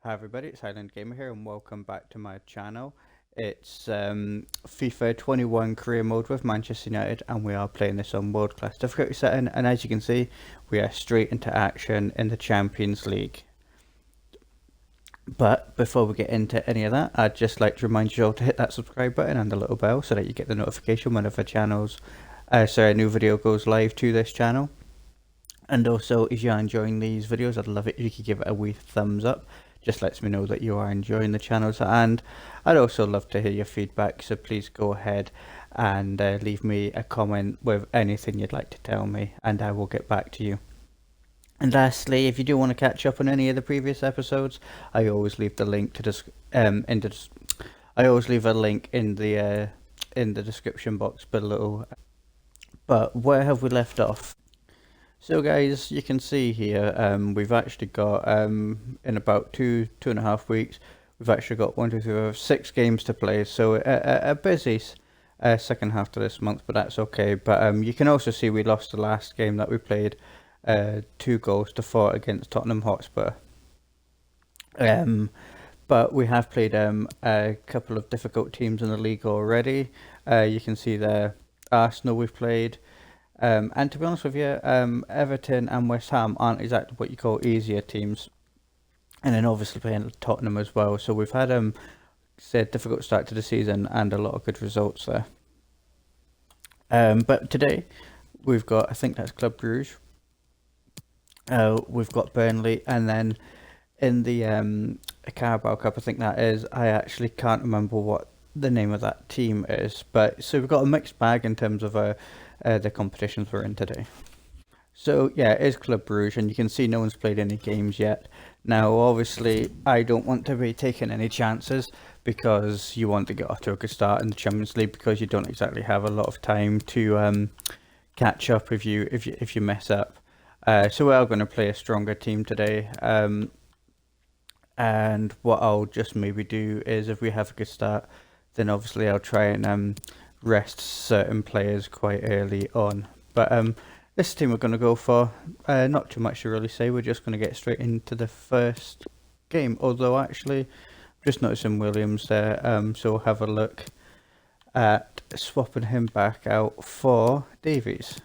Hi everybody, it's Highland Gamer here and welcome back to my channel. It's FIFA 21 career mode with Manchester United and we are playing this on world class difficulty setting, and as you can see we are straight into action in the Champions League. But before we get into any of that, I'd just like to remind you all to hit that subscribe button and the little bell so that you get the notification whenever a new video goes live to this channel. And also, if you are enjoying these videos, I'd love it if you could give it a wee thumbs up. Just lets me know that you are enjoying the channels, and I'd also love to hear your feedback, so please go ahead and leave me a comment with anything you'd like to tell me and I will get back to you. And lastly, if you do want to catch up on any of the previous episodes, I always leave the link to I always leave a link in the description box below. But where have we left off? So guys, you can see here we've actually got in about two and a half weeks we've actually got 6 games to play, so a busy second half to this month, but that's okay. But you can also see we lost the last game that we played 2-4 against Tottenham Hotspur. But we have played a couple of difficult teams in the league already. You can see there Arsenal we've played. And to be honest with you, Everton and West Ham aren't exactly what you call easier teams. And then obviously playing Tottenham as well. So we've had a difficult start to the season and a lot of good results there. But today we've got, I think that's Club Brugge. We've got Burnley, and then in the Carabao Cup, I think that is, I actually can't remember what the name of that team is. But so we've got a mixed bag in terms of the competitions we're in today. So yeah, it is Club Brugge, and you can see no one's played any games yet. Now obviously I don't want to be taking any chances, because you want to get off to a good start in the Champions League, because you don't exactly have a lot of time to catch up if you mess up. So we are going to play a stronger team today, and what I'll just maybe do is, if we have a good start, then obviously I'll try and rest certain players quite early on. But this team we're going to go for, not too much to really say. We're just going to get straight into the first game, although actually I'm just noticing Williams there, so we'll have a look at swapping him back out for Davies.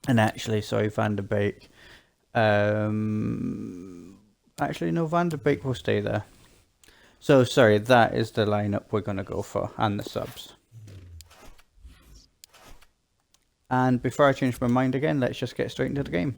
And actually, sorry, Van der Beek, actually no, Van der Beek will stay there. So sorry, that is the lineup we're going to go for, and the subs. And before I change my mind again, let's just get straight into the game.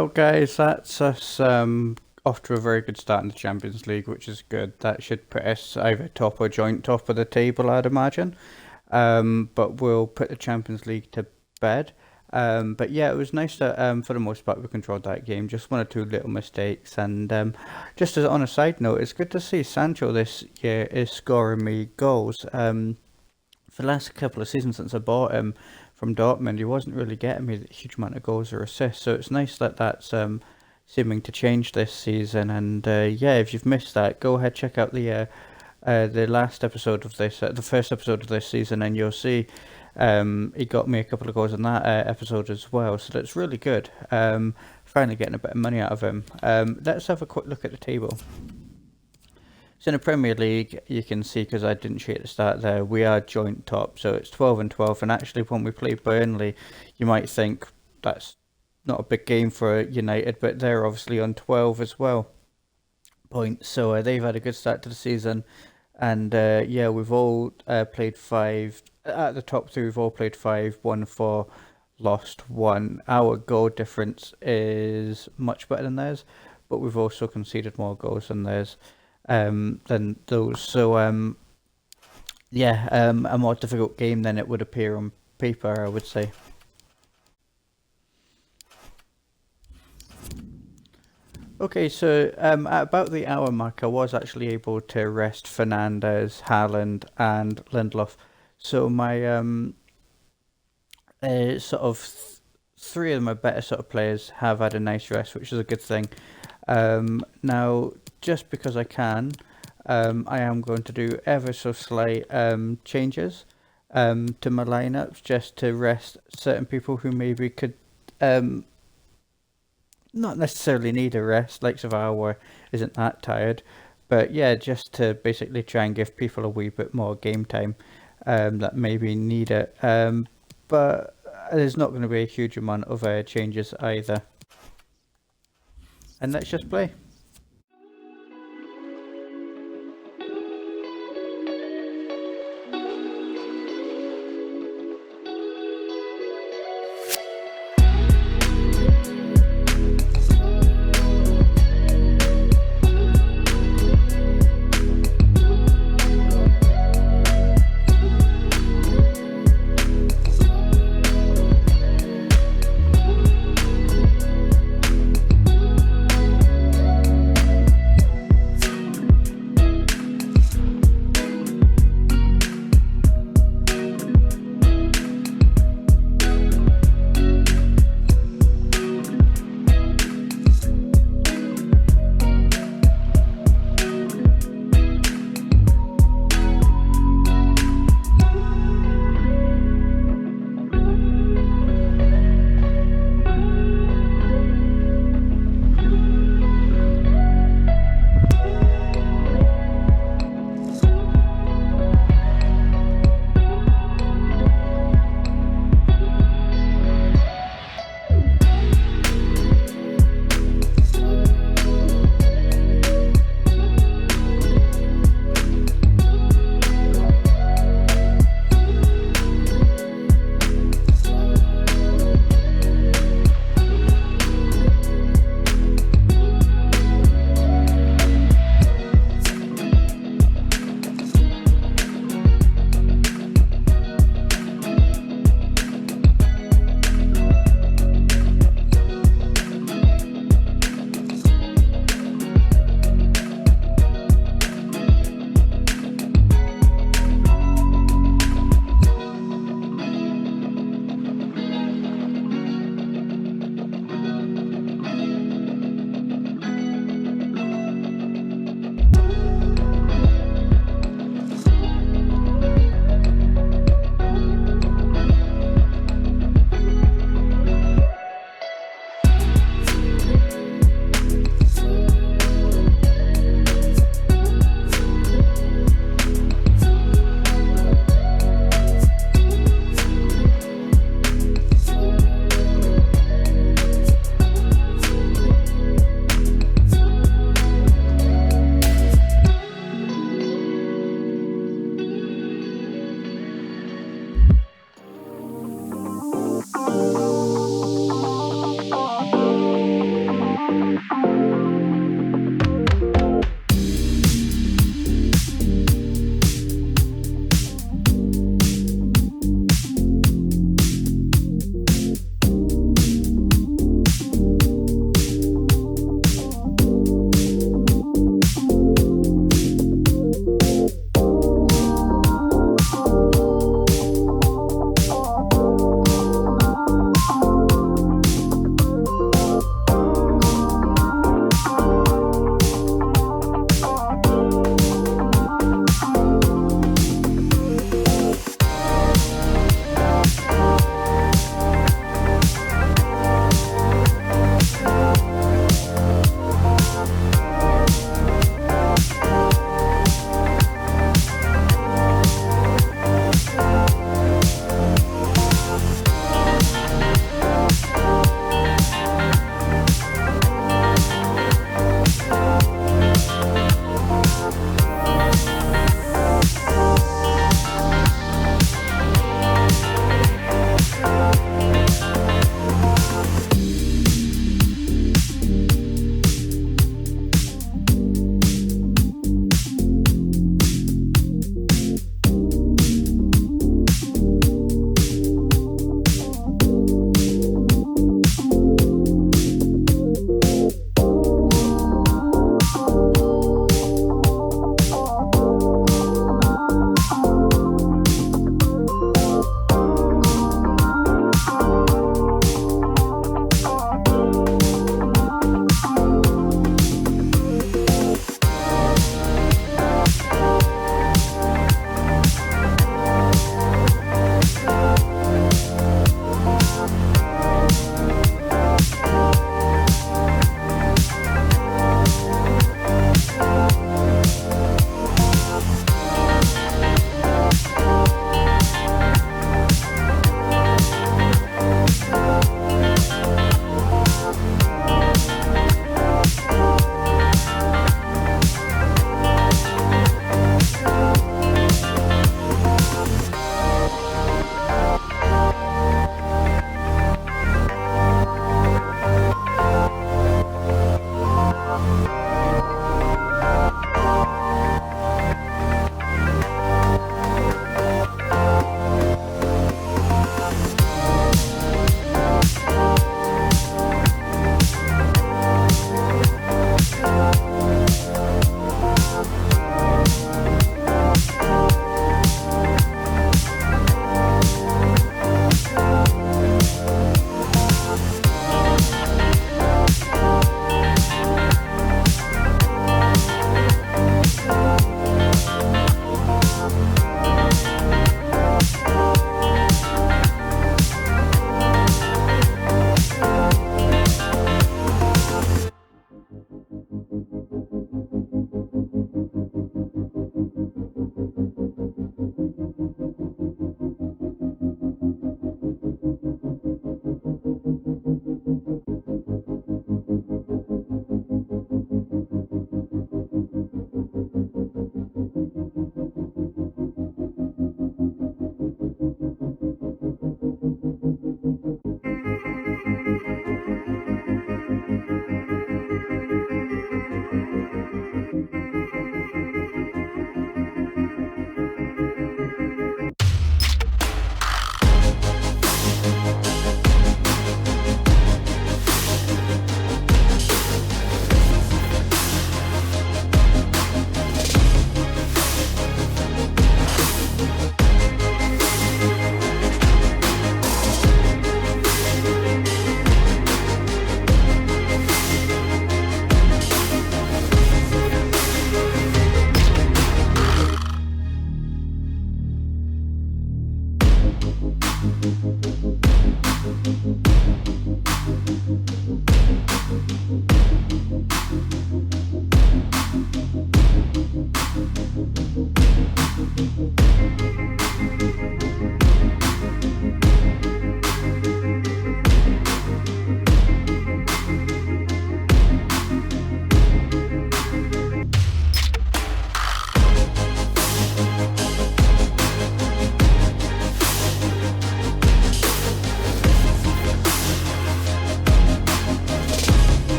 Well, guys, that's us off to a very good start in the Champions League, which is good. That should put us either top or joint top of the table, I'd imagine. But we'll put the Champions League to bed. But yeah, it was nice that for the most part we controlled that game. Just one or two little mistakes, and just as on a side note, it's good to see Sancho this year is scoring me goals. For the last couple of seasons since I bought him from Dortmund, he wasn't really getting me a huge amount of goals or assists. So it's nice that that's seeming to change this season. And yeah, if you've missed that, go ahead check out the last episode of this, the first episode of this season, and you'll see he got me a couple of goals in that episode as well. So that's really good. Finally getting a bit of money out of him. Let's have a quick look at the table. So in the Premier League, you can see, because I didn't show you at the start there, we are joint top. So it's 12 and 12. And actually, when we play Burnley, you might think that's not a big game for United, but they're obviously on 12 as well points. So they've had a good start to the season. And yeah, we've all played 5. At the top 3, we've all played 5, won 4, lost 1. Our goal difference is much better than theirs, but we've also conceded more goals than theirs. Than those. So yeah, a more difficult game than it would appear on paper, I would say. Okay, so at about the hour mark, I was actually able to rest Fernandes, Haaland, and Lindelof. So my sort of 3 of my better sort of players have had a nice rest, which is a good thing. Now, just because I can, I am going to do ever so slight changes to my lineups, just to rest certain people who maybe could not necessarily need a rest, like Savara isn't that tired, but yeah, just to basically try and give people a wee bit more game time that maybe need it. But there's not going to be a huge amount of changes either. And let's just play.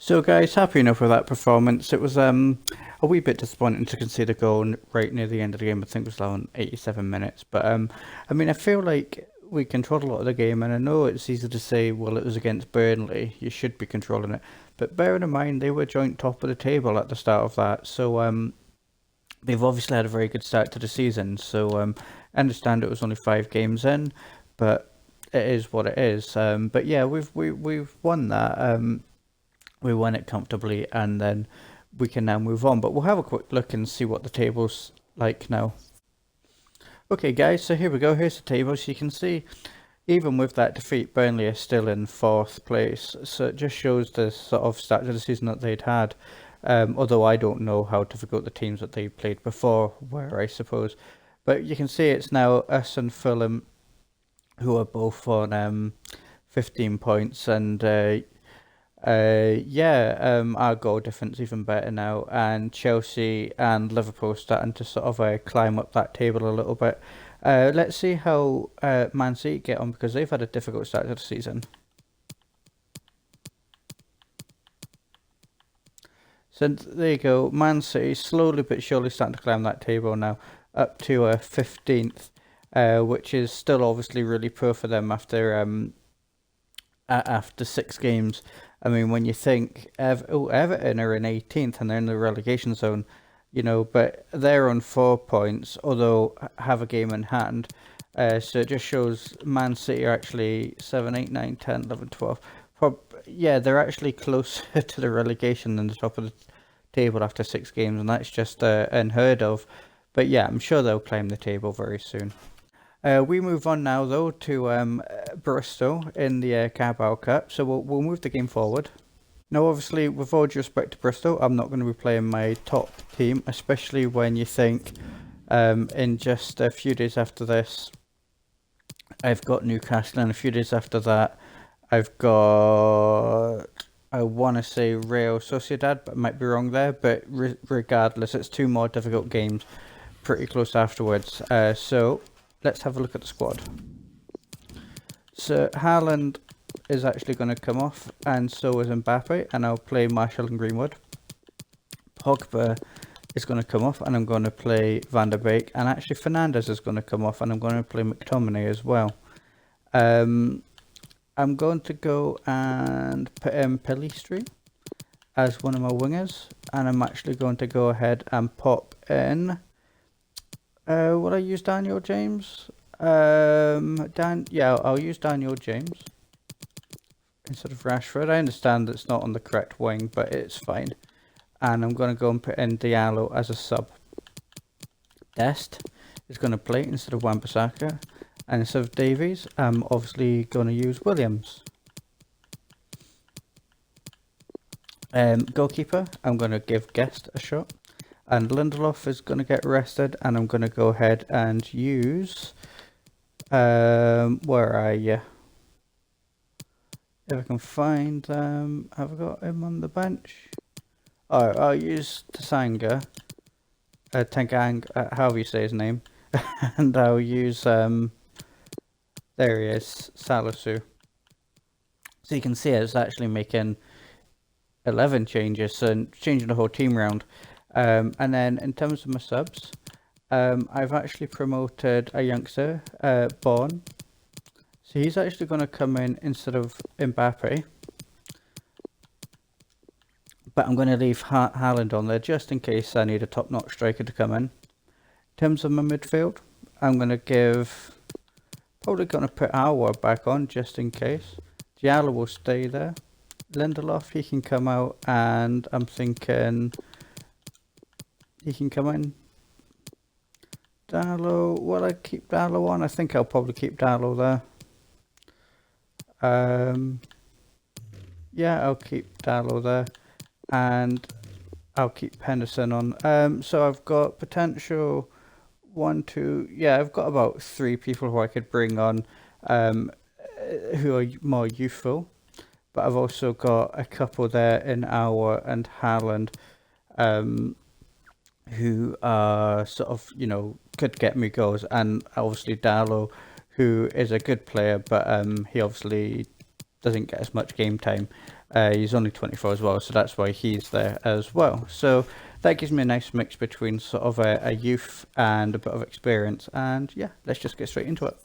So, guys, happy enough with that performance. It was a wee bit disappointing to concede a goal right near the end of the game. I think it was around 87 minutes. But I mean, I feel like we controlled a lot of the game, and I know it's easy to say, well, it was against Burnley, you should be controlling it. But bearing in mind, they were joint top of the table at the start of that, so they've obviously had a very good start to the season. So I understand it was only 5 games in, but it is what it is. But yeah, we've won that. We won it comfortably, and then we can now move on. But we'll have a quick look and see what the table's like now. Okay, guys, so here we go. Here's the table. So you can see, even with that defeat, Burnley are still in 4th place. So it just shows the sort of start to the season that they'd had. Although I don't know how difficult the teams that they played before were, I suppose. But you can see it's now us and Fulham who are both on 15 points, and our goal difference even better now, and Chelsea and Liverpool starting to sort of climb up that table a little bit. Let's see how Man City get on, because they've had a difficult start to the season. So there you go, Man City slowly but surely starting to climb that table now, up to 15th, which is still obviously really poor for them after 6 games. I mean, when you think Everton are in 18th and they're in the relegation zone, but they're on 4 points, although have a game in hand. So it just shows Man City are actually 7, 8, 9, 10, 11, 12. Yeah, they're actually closer to the relegation than the top of the table after 6 games, and that's just unheard of. But yeah, I'm sure they'll climb the table very soon. We move on now, though, to Bristol in the Carabao Cup, so we'll move the game forward. Now, obviously, with all due respect to Bristol, I'm not going to be playing my top team, especially when you think in just a few days after this, I've got Newcastle, and a few days after that, I've got, I want to say Real Sociedad, but I might be wrong there. But regardless, it's 2 more difficult games pretty close afterwards. So let's have a look at the squad. So Haaland is actually going to come off, and so is Mbappe, and I'll play Marshall and Greenwood. Pogba is going to come off, and I'm going to play Van der Beek, and actually Fernandes is going to come off, and I'm going to play McTominay as well. I'm going to go and put in Pelistri as one of my wingers, and I'm actually going to go ahead and pop in. Will I use Daniel James? I'll use Daniel James instead of Rashford. I understand that's not on the correct wing, but it's fine. And I'm going to go and put in Diallo as a sub. Dest is going to play instead of Wan-Bissaka. And instead of Davies, I'm obviously going to use Williams. Goalkeeper, I'm going to give Guest a shot. And Lindelof is going to get rested, and I'm going to go ahead and use... where are you? If I can find them, have I got him on the bench? Oh, I'll use Tanganga, however you say his name, and I'll use, there he is, Salisu. So you can see it's actually making 11 changes, so changing the whole team round. And then in terms of my subs, I've actually promoted a youngster, Born. So he's actually going to come in instead of Mbappe. But I'm going to leave Haaland on there just in case I need a top-notch striker to come in. In terms of my midfield, I'm going to probably going to put Aouar back on just in case. Diallo will stay there. Lindelof, he can come out, and I'm thinking he can come in. Darlow, will I keep Darlow on? I think I'll probably keep Darlow there. Yeah, I'll keep Darlow there, and I'll keep Henderson on. So I've got potential 1, 2. Yeah, I've got about 3 people who I could bring on, who are more youthful. But I've also got a couple there in Aouar and Haaland, who are sort of, could get me goals, and obviously Darlow, who is a good player, but he obviously doesn't get as much game time. He's only 24 as well, so that's why he's there as well. So that gives me a nice mix between sort of a youth and a bit of experience. And yeah, let's just get straight into it.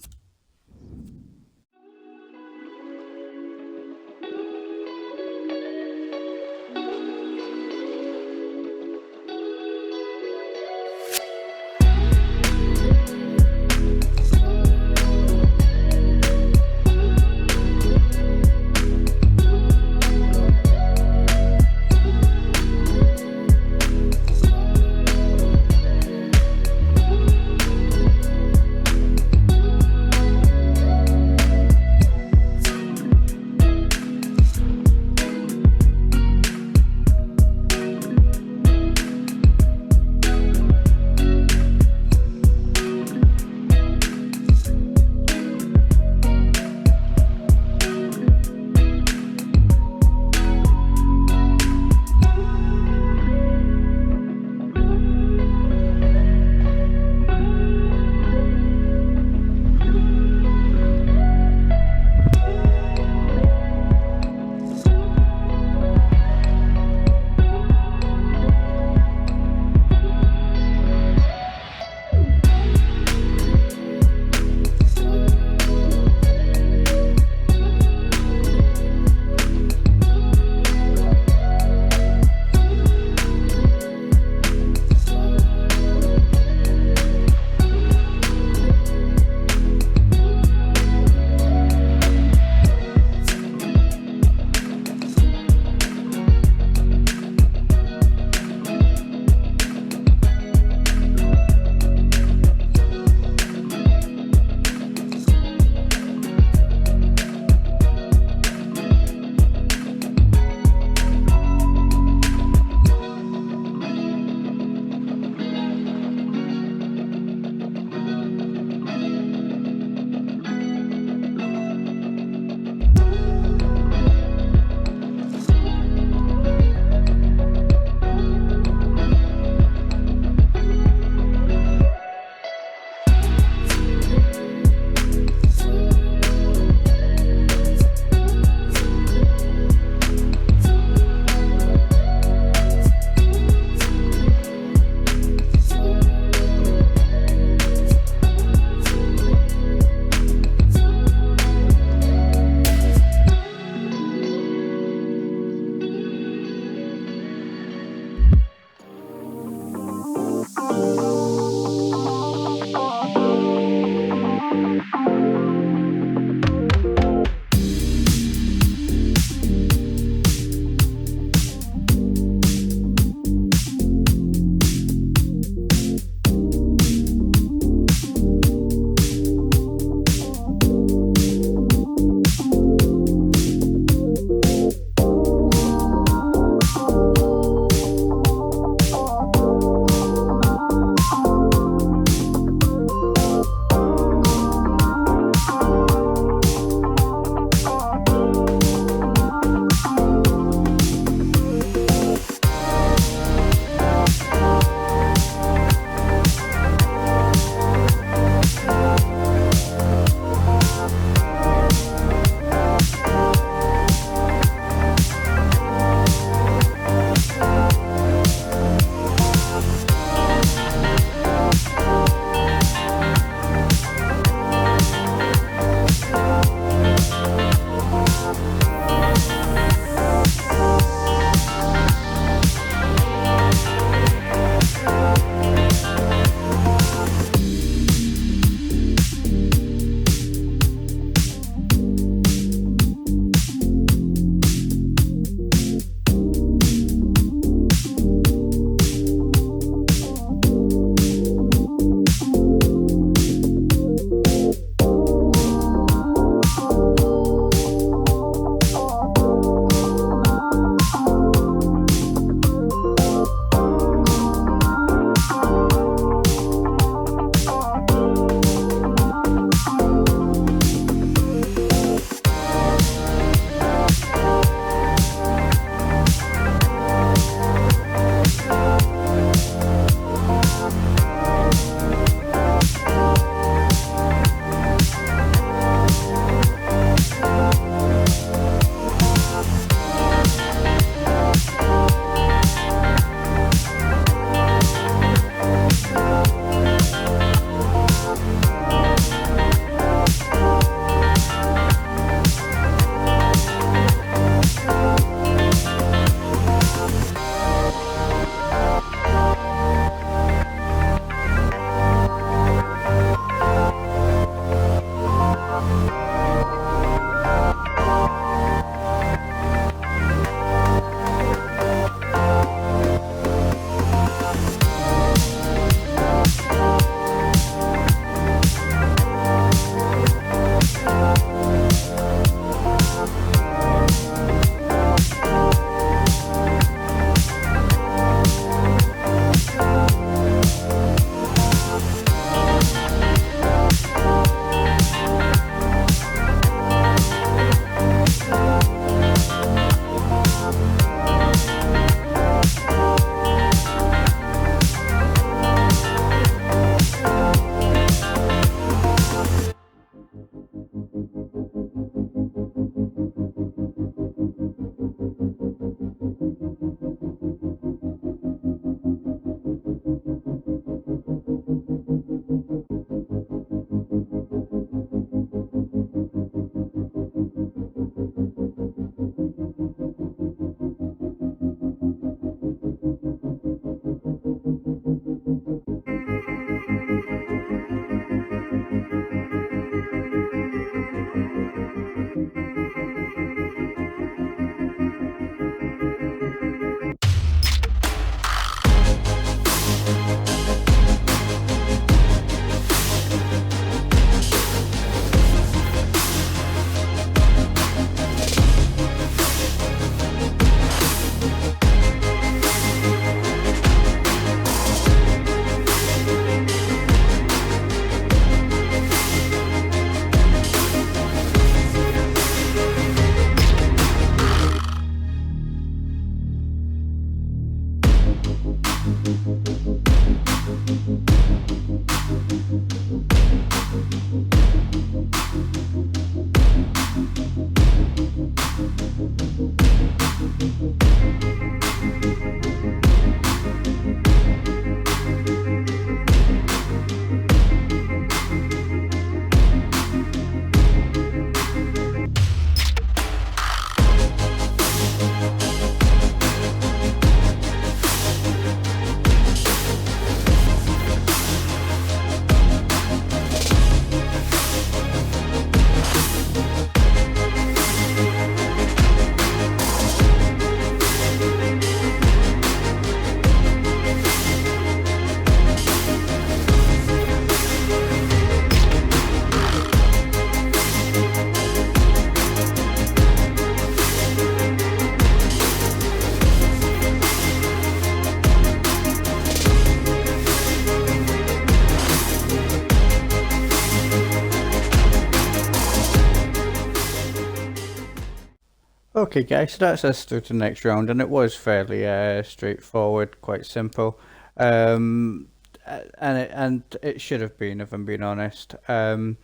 Okay guys, so that's us through to the next round, and it was fairly straightforward, quite simple, and it should have been, if I'm being honest. But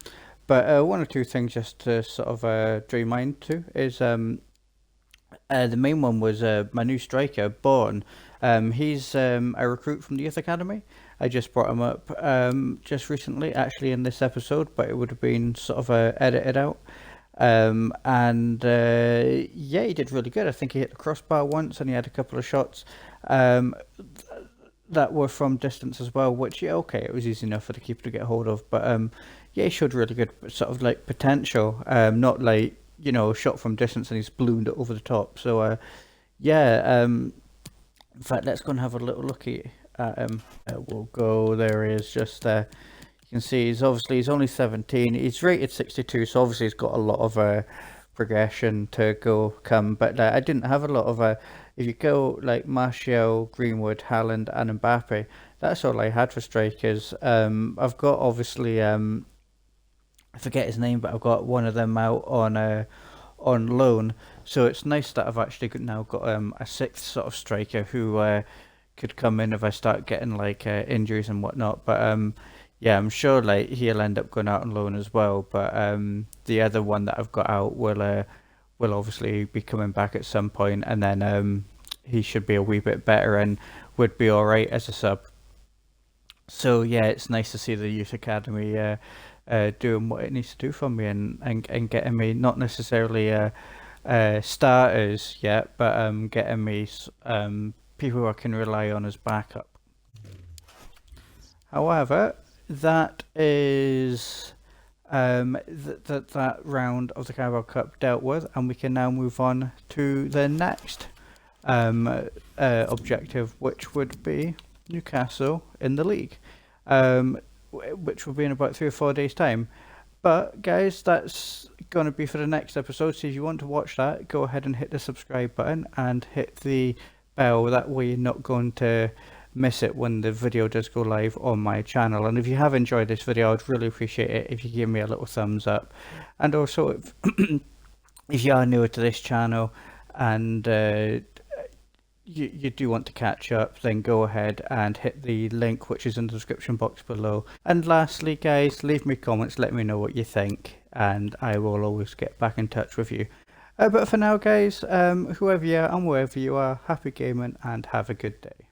one or two things just to sort of draw your mind to is the main one was my new striker, Born. He's a recruit from the youth academy. I just brought him up just recently, actually in this episode, but it would have been sort of edited out. And yeah, he did really good. I think he hit the crossbar once, and he had a couple of shots that were from distance as well. Which, yeah, okay, it was easy enough for the keeper to get hold of. But yeah, he showed really good sort of like potential. Not like, you know, shot from distance and he's ballooned it over the top. So yeah. In fact, let's go and have a little look at him. We'll go. There he is, just there. You can see he's only 17. He's rated 62, so obviously he's got a lot of progression to come. But I didn't have a lot of if you go like Martial, Greenwood, Haaland, and Mbappe, that's all I had for strikers. I've got obviously I forget his name, but I've got one of them out on loan. So it's nice that I've actually now got a sixth sort of striker who could come in if I start getting like injuries and whatnot. But yeah, I'm sure like he'll end up going out on loan as well. But the other one that I've got out will obviously be coming back at some point, and then he should be a wee bit better and would be all right as a sub. So yeah, it's nice to see the youth academy doing what it needs to do for me, and getting me not necessarily starters yet, but getting me people who I can rely on as backup. However, that is that round of the Carabao Cup dealt with, and we can now move on to the next objective, which would be Newcastle in the league, which will be in about 3 or 4 days' time. But guys, that's going to be for the next episode. So if you want to watch that, go ahead and hit the subscribe button and hit the bell. That way you're not going to miss it when the video does go live on my channel. And if you have enjoyed this video, I'd really appreciate it if you give me a little thumbs up. And also, if you are newer to this channel and you do want to catch up, then go ahead and hit the link which is in the description box below. And lastly guys, leave me comments, let me know what you think, and I will always get back in touch with you. But for now guys, whoever you are and wherever you are, happy gaming and have a good day.